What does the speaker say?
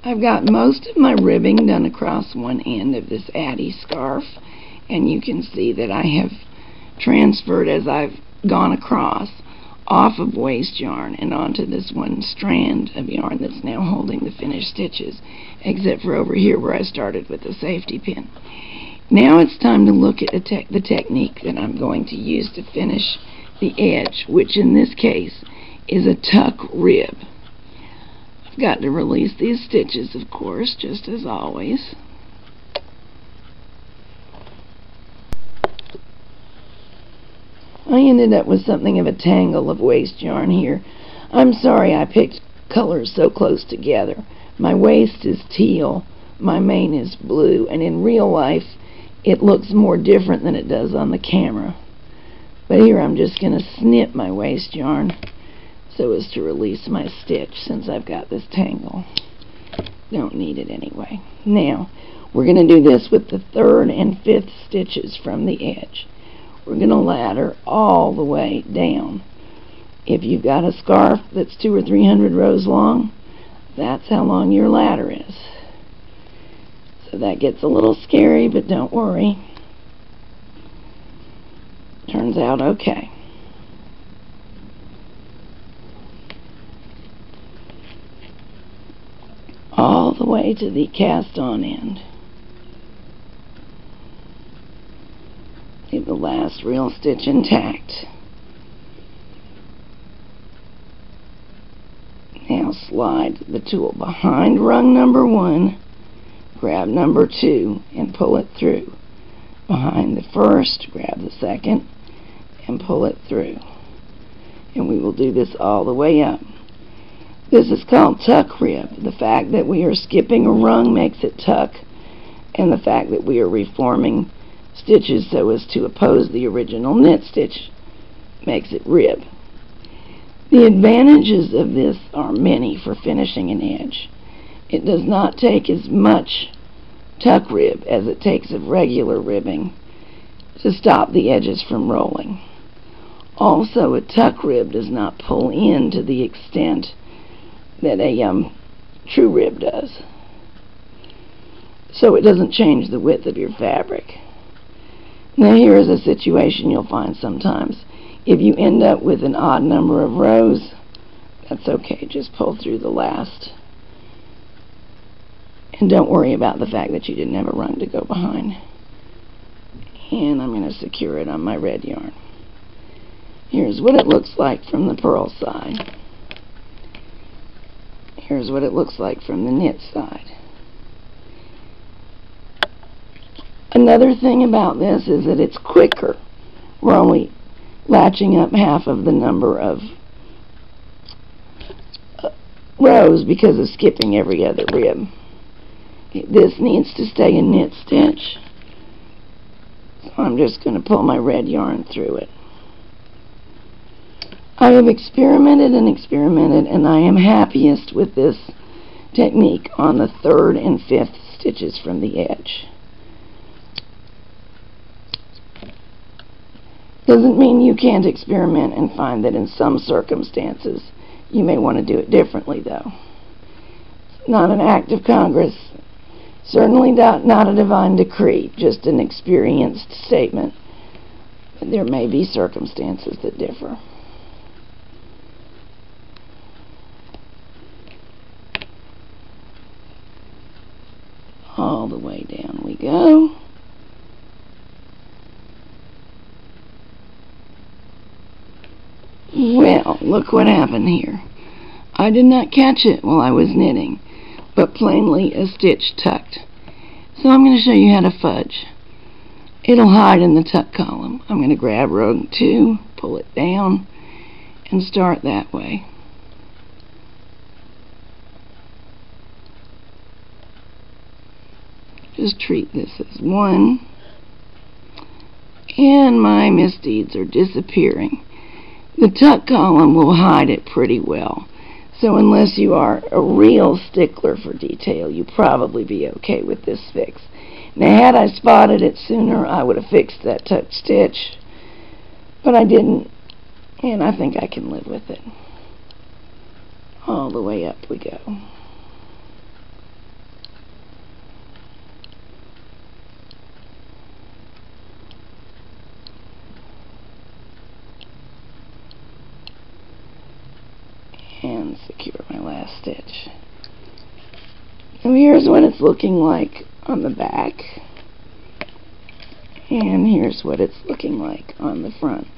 I've got most of my ribbing done across one end of this Addi scarf, and you can see that I have transferred as I've gone across off of waste yarn and onto this one strand of yarn that's now holding the finished stitches, except for over here where I started with the safety pin. Now it's time to look at the technique that I'm going to use to finish the edge, which in this case is a tuck rib. I've got to release these stitches, of course, just as always. I ended up with something of a tangle of waste yarn here. I'm sorry I picked colors so close together. My waist is teal, my mane is blue, and in real life it looks more different than it does on the camera. But here I'm just going to snip my waste yarn so as to release my stitch, since I've got this tangle. Don't need it anyway. Now, we're going to do this with the 3rd and 5th stitches from the edge. We're going to ladder all the way down. If you've got a scarf that's 200 or 300 rows long, that's how long your ladder is. So that gets a little scary, but don't worry. Turns out okay. All the way to the cast on end. Leave the last real stitch intact. Now slide the tool behind rung number 1, grab number 2, and pull it through. Behind the first, grab the second, and pull it through. And we will do this all the way up. This is called tuck rib. The fact that we are skipping a rung makes it tuck, and the fact that we are reforming stitches so as to oppose the original knit stitch makes it rib. The advantages of this are many for finishing an edge. It does not take as much tuck rib as it takes of regular ribbing to stop the edges from rolling. Also, a tuck rib does not pull in to the extent that a true rib does. So it doesn't change the width of your fabric. Now here is a situation you'll find sometimes. If you end up with an odd number of rows, that's okay. Just pull through the last. And don't worry about the fact that you didn't have a rung to go behind. And I'm going to secure it on my red yarn. Here's what it looks like from the purl side. Here's what it looks like from the knit side. Another thing about this is that it's quicker. We're only latching up half of the number of rows because of skipping every other rib. This needs to stay a knit stitch, so I'm just going to pull my red yarn through it. I have experimented and experimented, and I am happiest with this technique on the 3rd and 5th stitches from the edge. Doesn't mean you can't experiment and find that in some circumstances you may want to do it differently, though. It's not an act of Congress, certainly not a divine decree, just an experienced statement. But there may be circumstances that differ. All the way down we go. Well, look what happened here. I did not catch it while I was knitting, but plainly a stitch tucked. So I'm going to show you how to fudge. It'll hide in the tuck column. I'm going to grab row 2, pull it down, and start that way. Just treat this as one. And my misdeeds are disappearing. The tuck column will hide it pretty well. So unless you are a real stickler for detail, you'll probably be okay with this fix. Now, had I spotted it sooner, I would have fixed that tuck stitch. But I didn't, and I think I can live with it. All the way up we go. secure my last stitch. So here's what it's looking like on the back, and here's what it's looking like on the front.